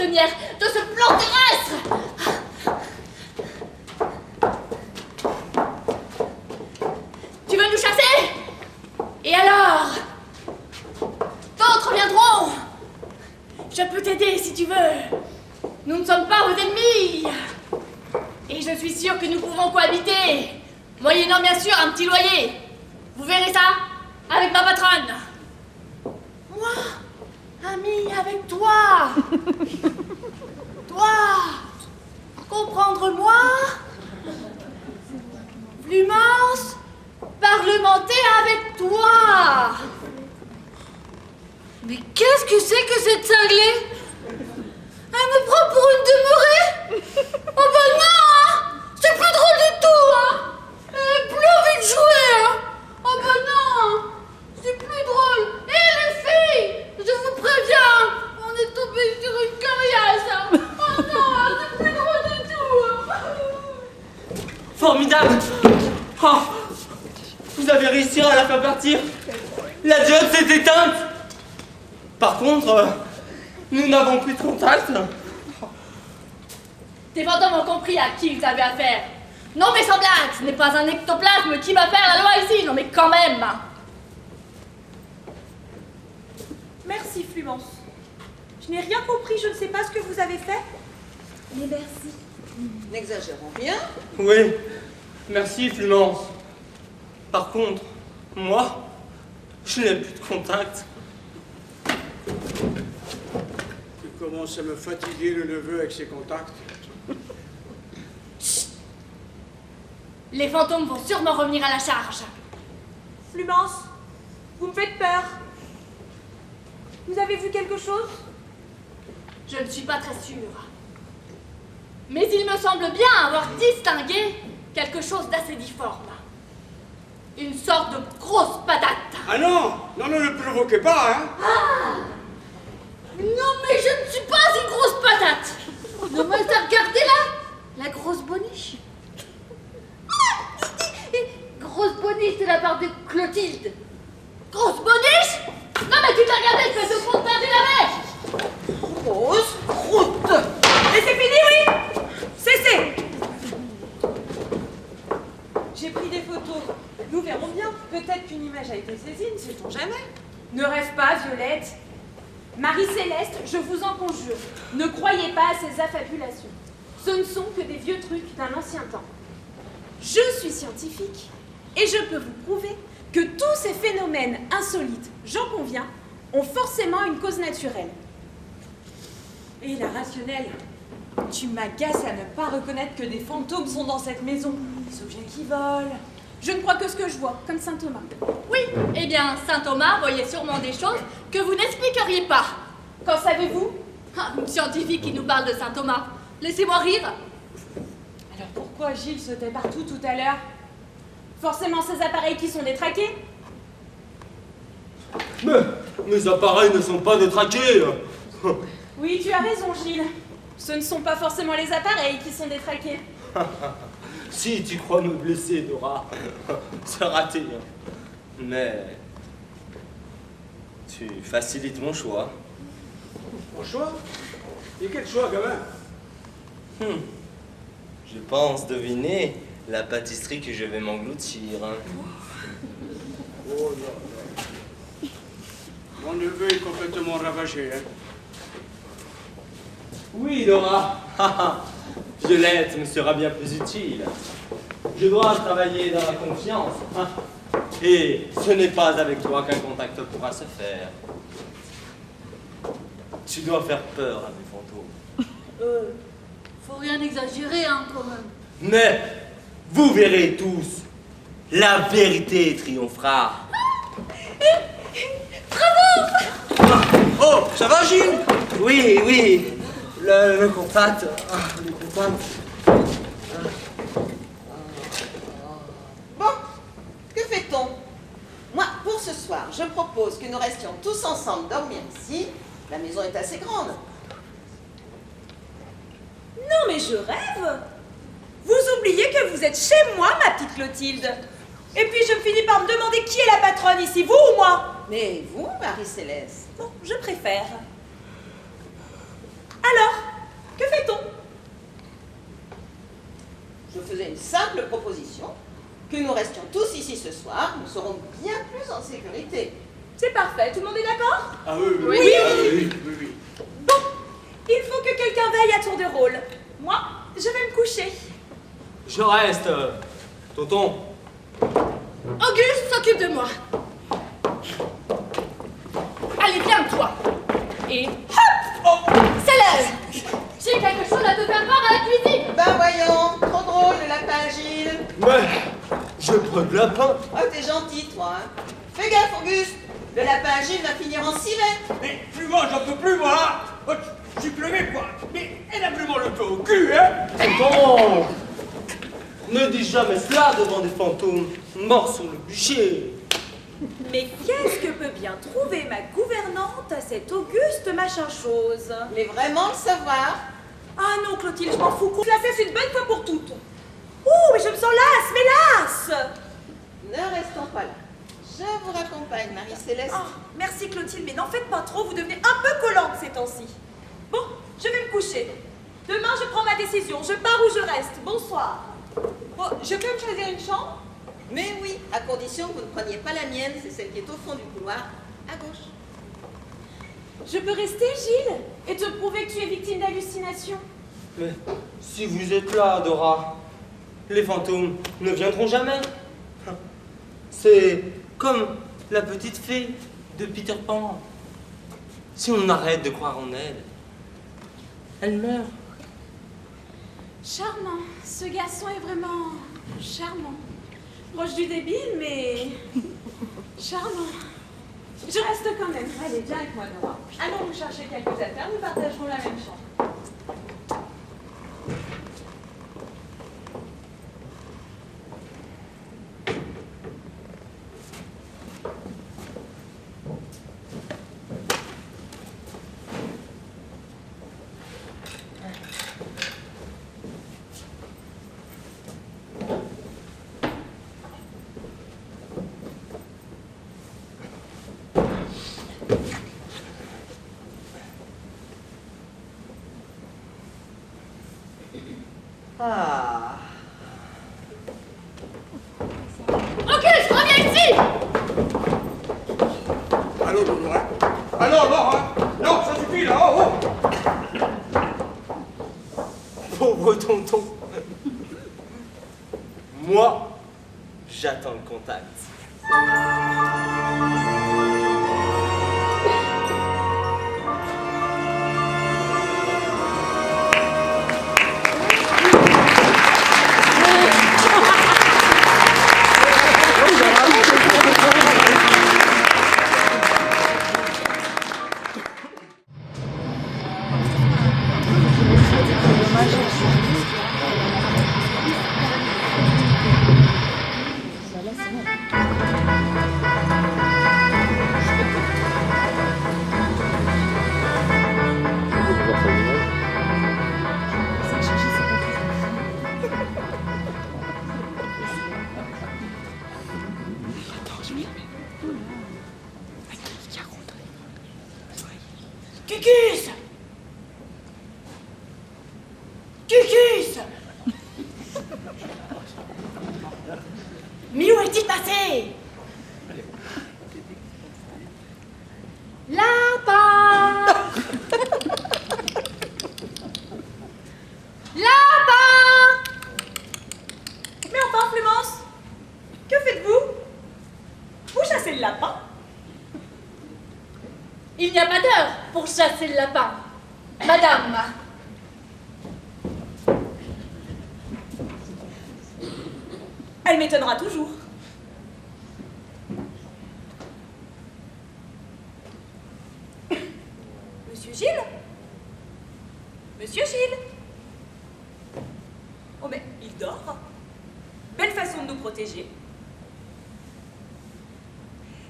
prisonnière de ce plan terrestre. Tu veux nous chasser? Et alors? D'autres viendront. Je peux t'aider si tu veux. Nous ne sommes pas vos ennemis. Et je suis sûre que nous pouvons cohabiter, moyennant bien sûr un petit loyer. Vous verrez ça avec ma patronne. Moi, amie avec toi. Toi, comprendre-moi. Flumance, parlementer avec toi. Mais qu'est-ce que c'est que cette cinglée? Elle me prend pour une demeurée? Oh bah non, hein. C'est plus drôle du tout, hein. Elle a plus envie de jouer, hein. Oh bah non, c'est plus drôle. Et les filles, je vous préviens, on est tombé sur une coriace, hein. Oh non, c'est plus drôle du tout, hein. Formidable. Oh, vous avez réussi à la faire partir. La diode s'est éteinte. Par contre, nous n'avons plus de contact. Tes fantômes ont compris à qui ils avaient affaire. Non mais semblable, ce n'est pas un ectoplasme qui va faire la loi ici, non mais quand même. Merci, Flumance. Je n'ai rien compris, je ne sais pas ce que vous avez fait. Mais merci. N'exagérons rien. Oui, merci Flumance. Par contre, moi, je n'ai plus de contact. Tu commences à me fatiguer, le neveu, avec ses contacts. Les fantômes vont sûrement revenir à la charge. Flumance, vous me faites peur. Vous avez vu quelque chose? Je ne suis pas très sûre. Mais il me semble bien avoir distingué quelque chose d'assez difforme. Une sorte de grosse patate. Ah non, non, ne le provoquez pas, hein. Ah! Non mais je ne suis pas une grosse patate. Non mais t'as regardé là? La grosse boniche. Grosse boniche de la part de Clotilde. Grosse boniche? Non mais tu t'as regardé, espèce de fond de teint de la mèche. Grosse croûte. Et c'est fini, oui? Cessez. J'ai pris des photos. Nous verrons bien. Peut-être qu'une image a été saisie, ne sait-on jamais. Ne rêve pas, Violette. Marie-Céleste, je vous en conjure, ne croyez pas à ces affabulations. Ce ne sont que des vieux trucs d'un ancien temps. Je suis scientifique et je peux vous prouver que tous ces phénomènes insolites, j'en conviens, ont forcément une cause naturelle. Et la rationnelle, tu m'agaces à ne pas reconnaître que des fantômes sont dans cette maison, des objets qui volent. Je ne crois que ce que je vois, comme saint Thomas. Oui, eh bien, saint Thomas voyait sûrement des choses que vous n'expliqueriez pas. Qu'en savez-vous? Ah, une scientifique qui nous parle de saint Thomas. Laissez-moi rire. Alors pourquoi Gilles sautait partout tout à l'heure? Forcément ces appareils qui sont détraqués? Mais mes appareils ne sont pas détraqués. Oui, tu as raison, Gilles. Ce ne sont pas forcément les appareils qui sont détraqués. Si tu crois me blesser, Dora, c'est raté. Mais tu facilites mon choix. Mon choix? Et quel choix, gamin? Je pense deviner la pâtisserie que je vais m'engloutir. Oh là là. Mon neveu est complètement ravagé, hein. Oui, Dora. Violette me sera bien plus utile. Je dois travailler dans la confiance. Et ce n'est pas avec toi qu'un contact pourra se faire. Tu dois faire peur à mes fantômes. Faut rien exagérer, hein, quand même. Mais vous verrez tous, la vérité triomphera. Oh, ça va, Gilles? Oui, oui, le contact. Le contact. Bon, que fait-on? Moi, pour ce soir, je propose que nous restions tous ensemble dormir ici. La maison est assez grande. Non, mais je rêve. Vous oubliez que vous êtes chez moi, ma petite Clotilde. Et puis je finis par me demander qui est la patronne ici, vous ou moi? Mais vous, Marie-Céleste? Bon, je préfère. Alors, que fait-on? Je faisais une simple proposition, que nous restions tous ici ce soir, nous serons bien plus en sécurité. C'est parfait, tout le monde est d'accord? Ah oui, Oui. oui. Bon, il faut que quelqu'un veille à tour de rôle. Moi, je vais me coucher. Je reste, tonton. Auguste s'occupe de moi. Allez, viens, toi. Et hop, c'est l'heure. J'ai quelque chose à te faire voir à la cuisine. Ben voyons, trop drôle le lapin Gilles. Mais, je prends de lapin. Oh, t'es gentil, toi, hein. Fais gaffe, Auguste. Le lapin Gilles va finir en civet. Mais plus moi, j'en peux plus, moi. Oh, j'y pleuvais, quoi. Mais elle a vraiment le dos au cul, hein. Tonton, ne dis jamais cela devant des fantômes morts sur le bûcher. Mais qu'est-ce que peut bien trouver ma gouvernante à cet Auguste machin-chose? Mais vraiment le savoir. Ah non, Clotilde, je m'en fous. Qu'on la cesse une bonne fois pour toutes. Ouh, mais je me sens lasse, mais lasse. Ne restons pas là. Je vous raccompagne, Marie-Céleste. Ah, merci Clotilde, mais n'en faites pas trop, vous devenez un peu collante ces temps-ci. Bon, je vais me coucher. Demain, je prends ma décision. Je pars ou je reste. Bonsoir. Bon, je peux me choisir une chambre? Mais oui, à condition que vous ne preniez pas la mienne, c'est celle qui est au fond du couloir, à gauche. Je peux rester, Gilles, et te prouver que tu es victime d'hallucinations? Mais si vous êtes là, Dora, les fantômes ne viendront jamais. C'est comme la petite fée de Peter Pan. Si on arrête de croire en elle meurt. Charmant. Ce garçon est vraiment charmant. Proche du débile, mais charmant. Je reste quand même. Allez, viens avec moi, Nora. Allons nous chercher quelques affaires, nous partagerons la même chambre. Ah. Auguste, reviens ici. Allô, Nora. Allô, Nora. Non, ça suffit, là. Oh, oh. Pauvre tonton. Moi, j'attends le contact. Cucus! Cucus! Mais où est-il passé? Lapin! Lapin! Mais enfin, Clémence, que faites-vous? Vous chassez le lapin? Il n'y a pas d'heure pour chasser le lapin, madame. Elle m'étonnera toujours. Monsieur Gilles? Monsieur Gilles? Oh mais il dort. Belle façon de nous protéger.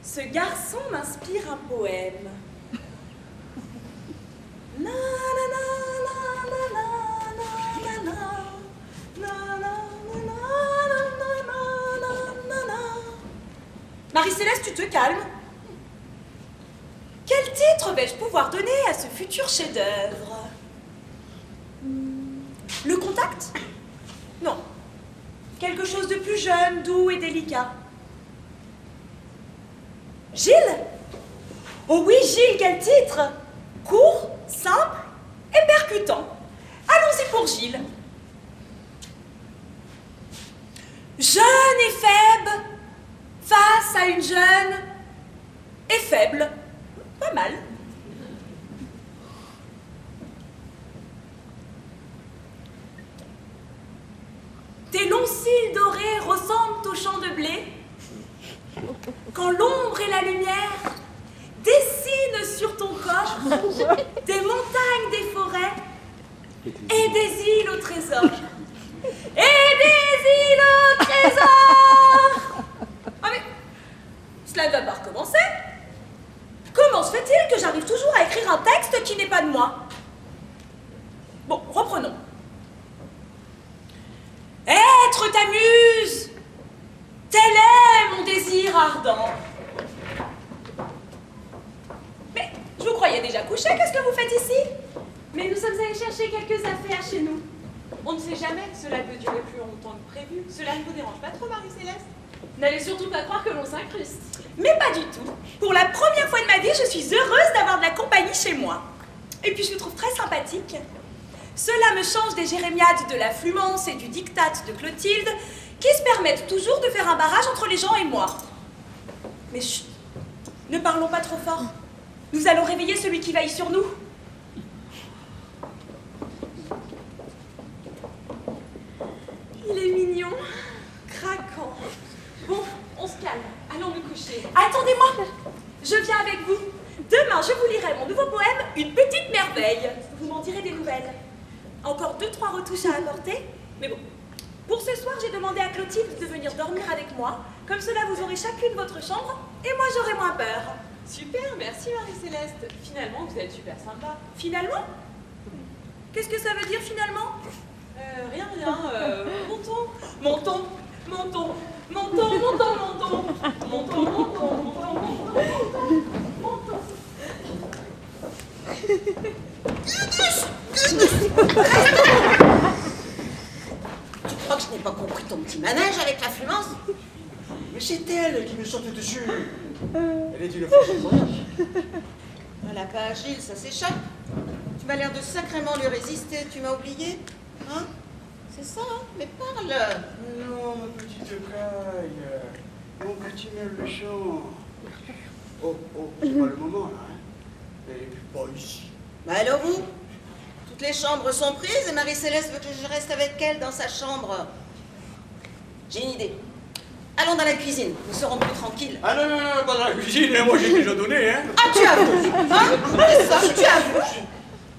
Ce garçon m'inspire un poème. Na, na, na, na, na, na, na, na, na, na, na, na, na, na. Marie-Céleste, tu te calmes. Quel titre vais-je pouvoir donner à ce futur chef-d'œuvre? contact? Non. Quelque chose de plus jeune, doux et délicat. Gilles? Oh oui, Gilles, quel titre! Court, simple et percutant. Allons-y pour Gilles. Jeune et faible, face à une jeune et faible. Pas mal. Tes longs cils dorés ressemblent aux champs de blé, quand l'ombre et la lumière dessinent sur ton corps des montagnes, des forêts et des îles au trésor. Et des îles au trésor! Ah mais, cela ne va pas recommencer. Comment se fait-il que j'arrive toujours à écrire un texte qui n'est pas de moi? Bon, reprenons. Être ta muse, tel est mon désir ardent. Mais je vous croyais déjà couché, qu'est-ce que vous faites ici? Mais nous sommes allés chercher quelques affaires chez nous. On ne sait jamais, cela peut durer plus longtemps que prévu. Cela ne vous dérange pas trop, Marie-Céleste? N'allez surtout pas croire que l'on s'incruste. Mais pas du tout. Pour la première fois de ma vie, je suis heureuse d'avoir de la compagnie chez moi. Et puis je vous trouve très sympathique. Cela me change des jérémiades de la Flumence et du diktat de Clotilde, qui se permettent toujours de faire un barrage entre les gens et moi. Mais chut, ne parlons pas trop fort. Nous allons réveiller celui qui veille sur nous. Il est mignon, craquant. Bon, on se calme. Allons nous coucher. Attendez-moi, je viens avec vous. Demain, je vous lirai mon nouveau poème, Une petite merveille. Vous m'en direz des nouvelles. Encore 2-3 retouches à apporter, mais bon. Pour ce soir, j'ai demandé à Clotilde de venir dormir avec moi. Comme cela, vous aurez chacune votre chambre, et moi, j'aurai moins peur. Super, merci Marie-Céleste. Finalement, vous êtes super sympa. Finalement? Qu'est-ce que ça veut dire, finalement? Rien, montons. Montons, montons, montons, montons, montons. Montons, montons, montons, montons. Tu crois que je n'ai pas compris ton petit manège avec la Flumence? Mais c'est elle qui me saute dessus. Elle est une fausse voyage. Voilà pas Gilles, ça s'échappe. Tu m'as l'air de sacrément lui résister, tu m'as oublié? Hein? C'est ça, hein? Mais parle. Non, ma petite caille. Mon petit méchant. Oh, c'est pas le moment, là, hein. Et puis pas ici. Bah alors où? Toutes les chambres sont prises et Marie-Céleste veut que je reste avec elle dans sa chambre. J'ai une idée. Allons dans la cuisine, nous serons plus tranquilles. Ah non, pas dans la cuisine, moi j'ai déjà donné, hein. Ah, tu avoues, hein? C'est ça, tu avoues.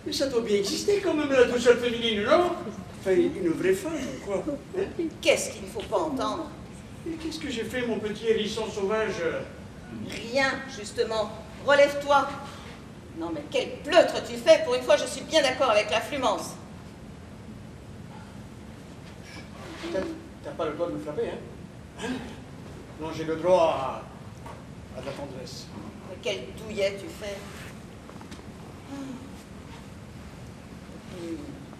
Mais ça doit bien exister quand même, la douceur féminine, non? Enfin, une vraie femme, quoi. Hein? Qu'est-ce qu'il ne faut pas entendre? Et qu'est-ce que j'ai fait, mon petit hérisson sauvage? Rien, justement. Relève-toi. Non, mais quel pleutre tu fais. Pour une fois, je suis bien d'accord avec la Flumence. T'as pas le droit de me frapper, hein? Non, j'ai le droit à de la tendresse. Mais quel douillet tu fais.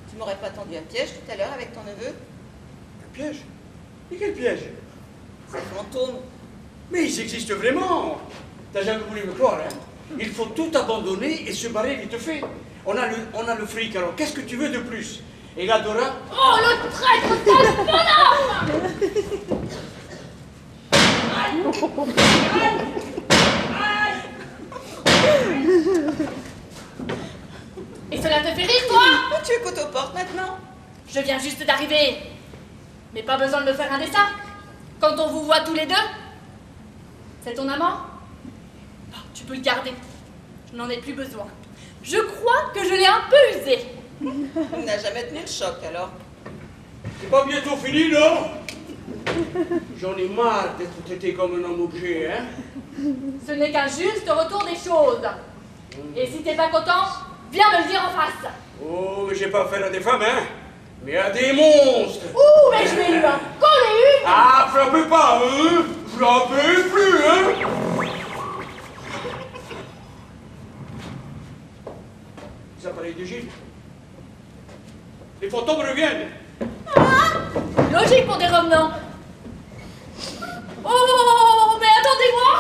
Tu m'aurais pas tendu un piège tout à l'heure avec ton neveu? Un piège? Et quel piège? Ces fantômes. Mais ils existent vraiment! T'as jamais voulu me croire, hein? Il faut tout abandonner et se barrer vite fait. On a le fric, alors qu'est-ce que tu veux de plus? Et la Dora? Oh, le traître, sale bonhomme! Et cela te fait rire, toi? Tu écoutes aux portes maintenant? Je viens juste d'arriver. Mais pas besoin de me faire un dessin. Quand on vous voit tous les deux, c'est ton amant? Oh, tu peux le garder. Je n'en ai plus besoin. Je crois que je l'ai un peu usé. Il n'a jamais tenu le choc, alors. C'est pas bientôt fini, non? J'en ai marre d'être traité comme un homme objet, hein? Ce n'est qu'un juste retour des choses. Et si t'es pas content, viens me le dire en face. Oh, mais j'ai pas affaire à des femmes, hein? Mais à des monstres! Ouh, mais je l'ai eu un. Qu'on l'ait eu. Ah, frappez pas, hein? Frappez plus, hein? Les appareils de Gilles. Les fantômes reviennent. pris pour des revenants. Oh, mais attendez-moi!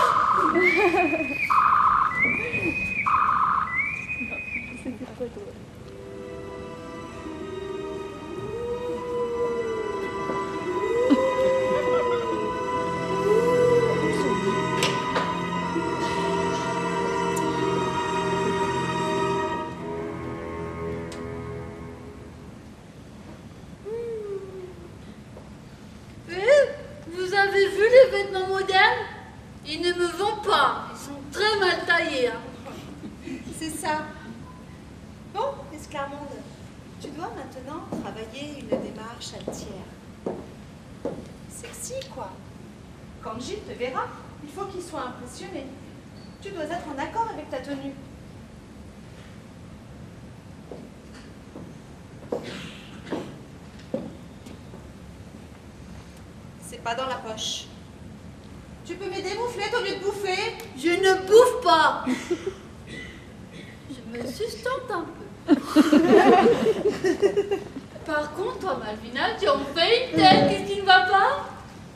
Vous avez vu les vêtements modernes? Ils ne me vont pas. Ils sont très mal taillés. Hein. C'est ça. Bon, Esclarmonde, tu dois maintenant travailler une démarche altière. Sexy, quoi. Quand Gilles te verra, il faut qu'il soit impressionné. Tu dois être en accord avec ta tenue. C'est pas dans la poche. Tu peux m'aider, Mouflette, au lieu de bouffer? Je ne bouffe pas. Je me sustente un peu. Par contre, toi, Malvina, tu en fais une tête. Qu'est-ce qui ne va pas?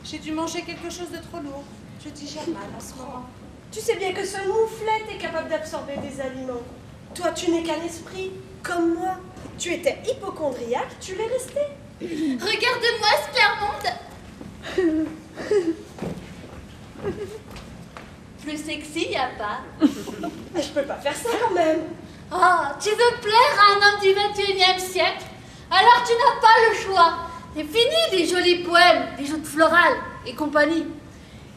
J'ai dû manger quelque chose de trop lourd. Je digère mal en ce moment. Tu sais bien que seul Mouflette est capable d'absorber des aliments. Toi, tu n'es qu'un esprit, comme moi. Tu étais hypocondriaque, tu l'es resté. Regarde-moi, Esclarmonde. Plus sexy, y a pas. Je peux pas faire ça quand même. Ah, tu veux plaire à un homme du 21e siècle? Alors tu n'as pas le choix. C'est fini les jolis poèmes, les joutes florales et compagnie.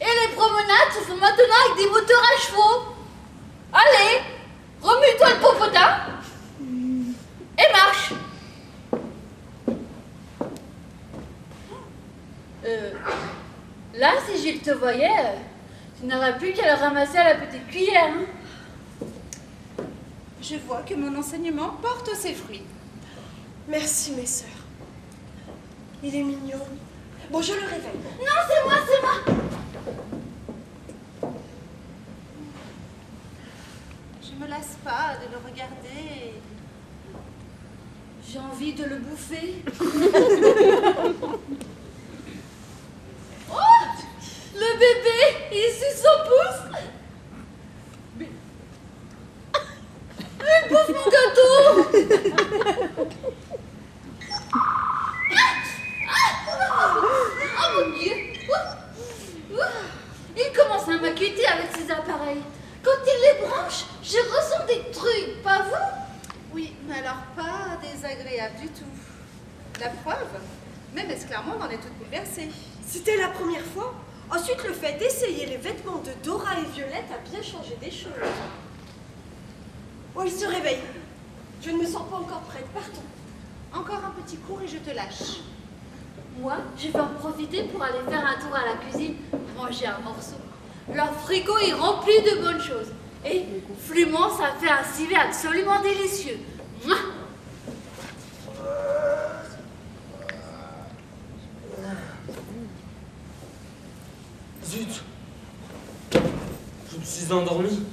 Et les promenades se font maintenant avec des moteurs à chevaux. Allez, remue-toi le popotin et marche. Là, si Gilles te voyait, tu n'aurais plus qu'à le ramasser à la petite cuillère. Hein. Je vois que mon enseignement porte ses fruits. Merci, mes sœurs. Il est mignon. Bon, je le réveille. Non, c'est moi, c'est moi. Je me lasse pas de le regarder. J'ai envie de le bouffer. Oh, le bébé, il suce son pouce. Il bouffe mon gâteau. Oh mon Dieu. Il commence à m'inquiéter avec ses appareils. Quand il les branche, je ressens des trucs, pas vous? Oui, mais alors pas désagréable du tout. La preuve, même Esclarmonde en est toute bouleversée. C'était la première fois. Ensuite, le fait d'essayer les vêtements de Dora et Violette a bien changé des choses. Oh, il se réveille. Je ne me sens pas encore prête. Partons. Encore un petit cours et je te lâche. Moi, je vais en profiter pour aller faire un tour à la cuisine, manger un morceau. Leur frigo est rempli de bonnes choses. Et Flument, ça fait un civet absolument délicieux. Mouah. Zut! Je me suis endormi.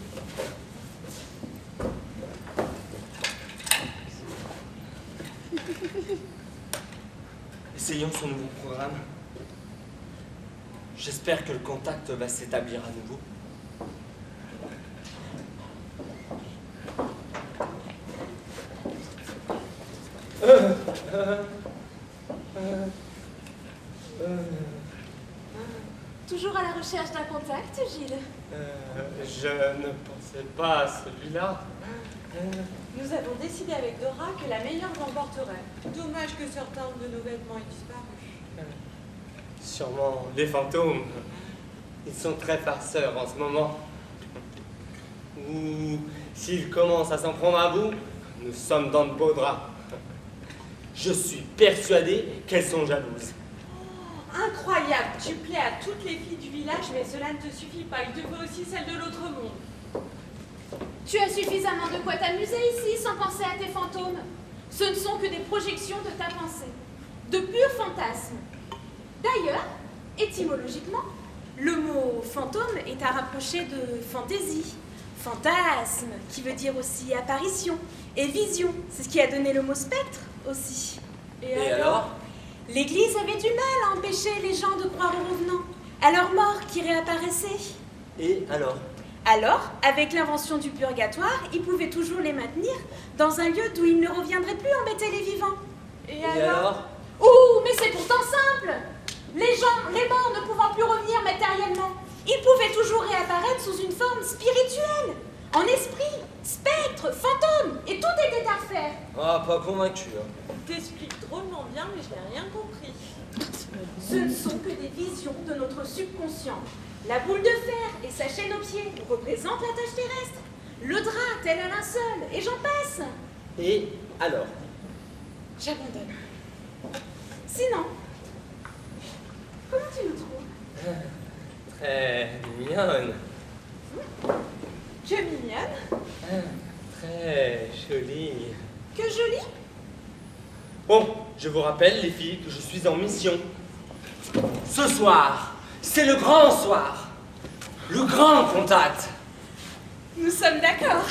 Essayons ce nouveau programme. J'espère que le contact va s'établir à nouveau. Toujours à la recherche d'un contact, Gilles? Je ne pensais pas à celui-là. Nous avons décidé avec Dora que la meilleure l'emporterait. Dommage que certains de nos vêtements aient disparu. Sûrement les fantômes. Ils sont très farceurs en ce moment. Ou s'ils commencent à s'en prendre à bout, nous sommes dans de beaux draps. Je suis persuadé qu'elles sont jalouses. Incroyable! Tu plais à toutes les filles du village, mais cela ne te suffit pas. Il te faut aussi celle de l'autre monde. Tu as suffisamment de quoi t'amuser ici sans penser à tes fantômes. Ce ne sont que des projections de ta pensée, de purs fantasmes. D'ailleurs, étymologiquement, le mot fantôme est à rapprocher de fantaisie. Fantasme, qui veut dire aussi apparition, et vision. C'est ce qui a donné le mot spectre aussi. Et alors? L'Église avait du mal à empêcher les gens de croire aux revenants, à leur mort qui réapparaissait. Et alors? Alors, avec l'invention du purgatoire, ils pouvaient toujours les maintenir dans un lieu d'où ils ne reviendraient plus embêter les vivants. Et alors? Ouh, mais c'est pourtant simple! Les morts ne pouvant plus revenir matériellement, ils pouvaient toujours réapparaître sous une forme spirituelle, en esprit, spectre, fantôme, et tout était à refaire. Ah, pas convaincu. Hein. T'expliques drôlement bien, mais je n'ai rien compris. Ce ne sont que des visions de notre subconscient. La boule de fer et sa chaîne aux pieds représentent la tâche terrestre. Le drap tel un linceul, et j'en passe. Et alors? J'abandonne. Sinon, comment tu nous trouves? Très mignonne. Que mignonne. Très jolie. Que jolie. Bon, je vous rappelle, les filles, que je suis en mission. Ce soir, c'est le grand soir. Le grand contact. Nous sommes d'accord.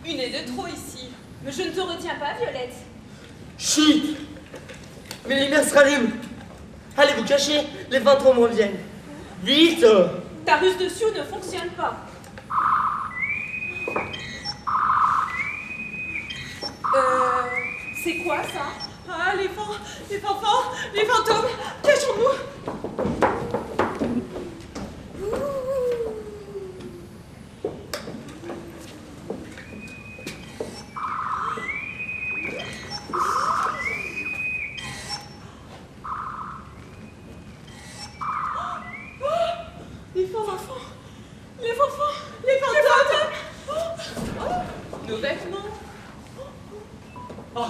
Une est de trop ici. Mais je ne te retiens pas, Violette. Chut! Mais les lumières se rallument. Allez vous cacher, les fantômes reviennent. Vite! Ta ruse de Sioux ne fonctionne pas. C'est quoi ça? Ah, les fantômes, cachons-nous. Les fantômes. Nos vêtements. Oh,